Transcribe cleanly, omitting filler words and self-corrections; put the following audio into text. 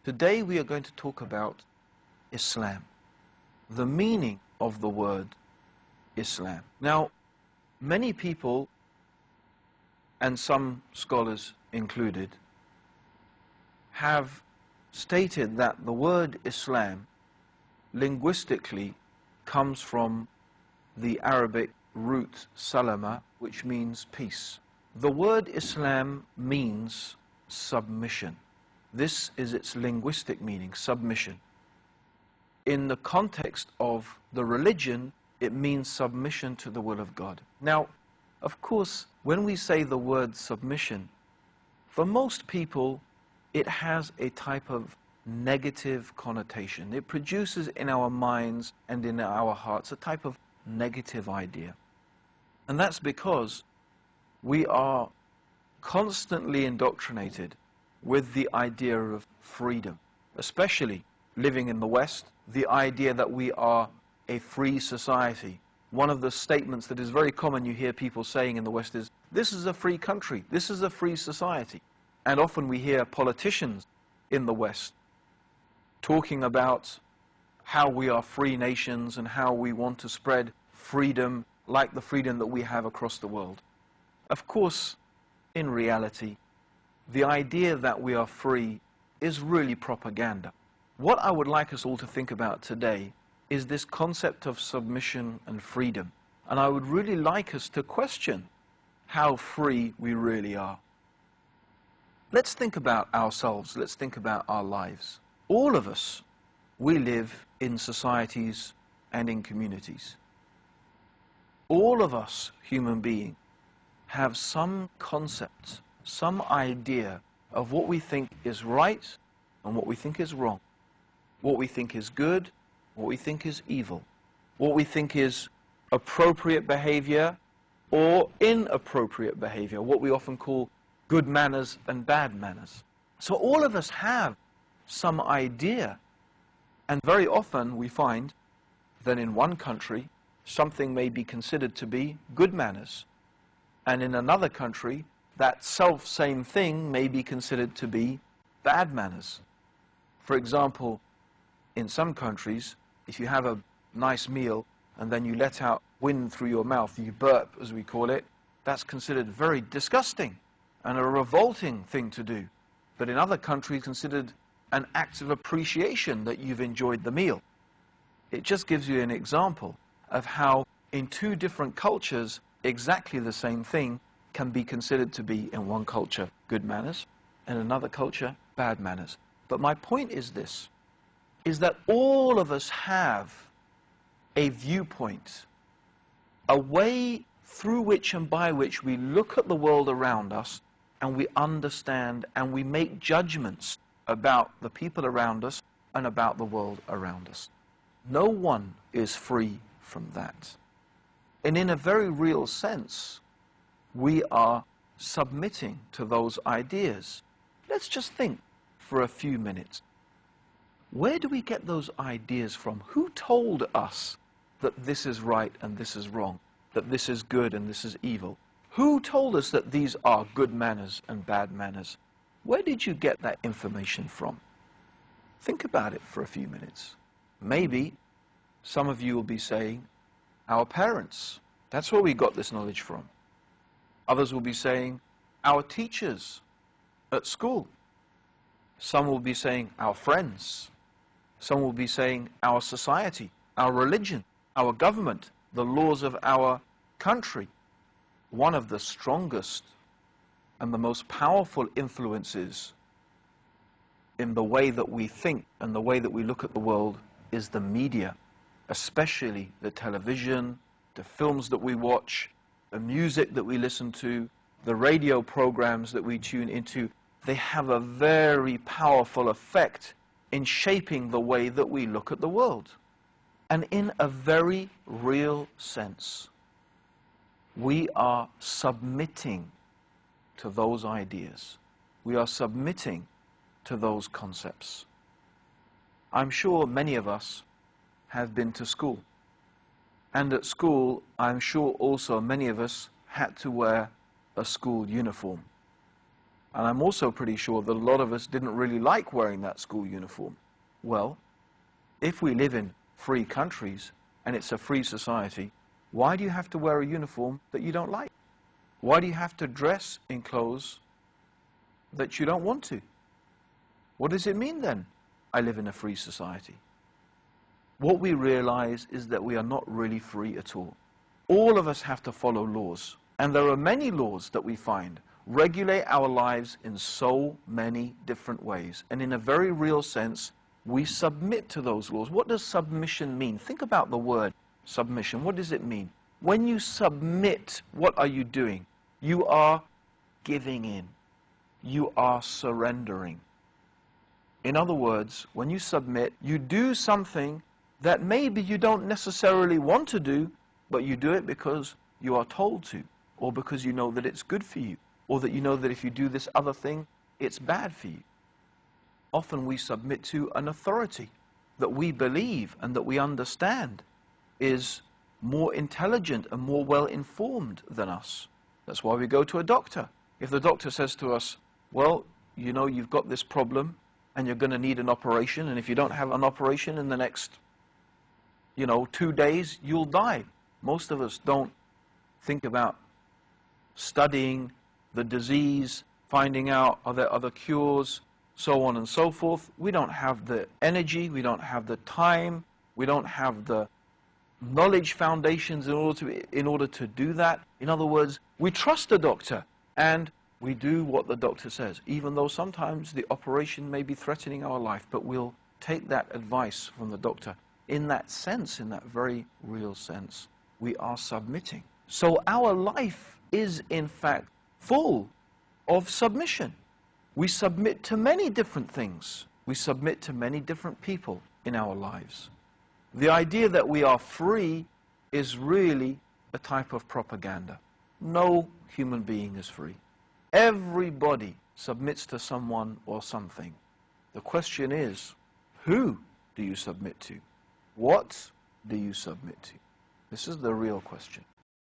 Today we are going to talk about Islam, the meaning of the word Islam. Now, many people, and some scholars included, have stated that the word Islam linguistically comes from the Arabic root salama, which means peace. The word Islam means submission. This is its linguistic meaning, submission. In the context of the religion, it means submission to the will of God. Now, of course, when we say the word submission, for most people, it has a type of negative connotation. It produces in our minds and in our hearts a type of negative idea. And that's because we are constantly indoctrinated with the idea of freedom, especially living in the West, the idea that we are a free society. One of the statements that is very common you hear people saying in the West is, this is a free country, this is a free society. And often we hear politicians in the West talking about how we are free nations and how we want to spread freedom like the freedom that we have across the world. Of course, in reality, the idea that we are free is really propaganda. What I would like us all to think about today is this concept of submission and freedom. And I would really like us to question how free we really are. Let's think about ourselves. Let's think about our lives. All of us, we live in societies and in communities. All of us, human beings, have some concept, some idea of what we think is right and what we think is wrong, what we think is good, what we think is evil, what we think is appropriate behavior or inappropriate behavior, what we often call good manners and bad manners. So all of us have some idea, and very often we find that in one country something may be considered to be good manners, and in another country that same thing may be considered to be bad manners. For example, in some countries, if you have a nice meal and then you let out wind through your mouth, you burp as we call it, that's considered very disgusting and a revolting thing to do. But in other countries considered an act of appreciation that you've enjoyed the meal. It just gives you an example of how in two different cultures exactly the same thing can be considered to be in one culture good manners and another culture bad manners. But my point is this, is that all of us have a viewpoint, a way through which and by which we look at the world around us and we understand and we make judgments about the people around us and about the world around us. No one is free from that. And in a very real sense, we are submitting to those ideas. Let's just think for a few minutes. Where do we get those ideas from? Who told us that this is right and this is wrong, that this is good and this is evil? Who told us that these are good manners and bad manners? Where did you get that information from? Think about it for a few minutes. Maybe some of you will be saying, our parents, that's where we got this knowledge from. Others will be saying, our teachers at school. Some will be saying, our friends. Some will be saying, our society, our religion, our government, the laws of our country. One of the strongest and the most powerful influences in the way that we think and the way that we look at the world is the media, especially the television, the films that we watch, the music that we listen to, the radio programs that we tune into. They have a very powerful effect in shaping the way that we look at the world. And in a very real sense, we are submitting to those ideas. We are submitting to those concepts. I'm sure many of us have been to school. And at school, I'm sure also many of us had to wear a school uniform. And I'm also pretty sure that a lot of us didn't really like wearing that school uniform. Well, if we live in free countries and it's a free society, why do you have to wear a uniform that you don't like? Why do you have to dress in clothes that you don't want to? What does it mean then, I live in a free society? What we realize is that we are not really free at all. All of us have to follow laws. And there are many laws that we find regulate our lives in so many different ways. And in a very real sense, we submit to those laws. What does submission mean? Think about the word submission. What does it mean? When you submit, what are you doing? You are giving in. You are surrendering. In other words, when you submit, you do something that maybe you don't necessarily want to do, but you do it because you are told to, or because you know that it's good for you, or that you know that if you do this other thing, it's bad for you. Often we submit to an authority that we believe and that we understand is more intelligent and more well-informed than us. That's why we go to a doctor. If the doctor says to us, well, you know, you've got this problem and you're going to need an operation, and if you don't have an operation in the next, 2 days, you'll die. Most of us don't think about studying the disease, finding out are there other cures, so on and so forth. We don't have the energy, we don't have the time, we don't have the knowledge foundations in order to do that. In other words, we trust the doctor and we do what the doctor says, even though sometimes the operation may be threatening our life, but we'll take that advice from the doctor. In that sense, in that very real sense, we are submitting. So our life is in fact full of submission. We submit to many different things. We submit to many different people in our lives. The idea that we are free is really a type of propaganda. No human being is free. Everybody submits to someone or something. The question is, who do you submit to? What do you submit to? This is the real question.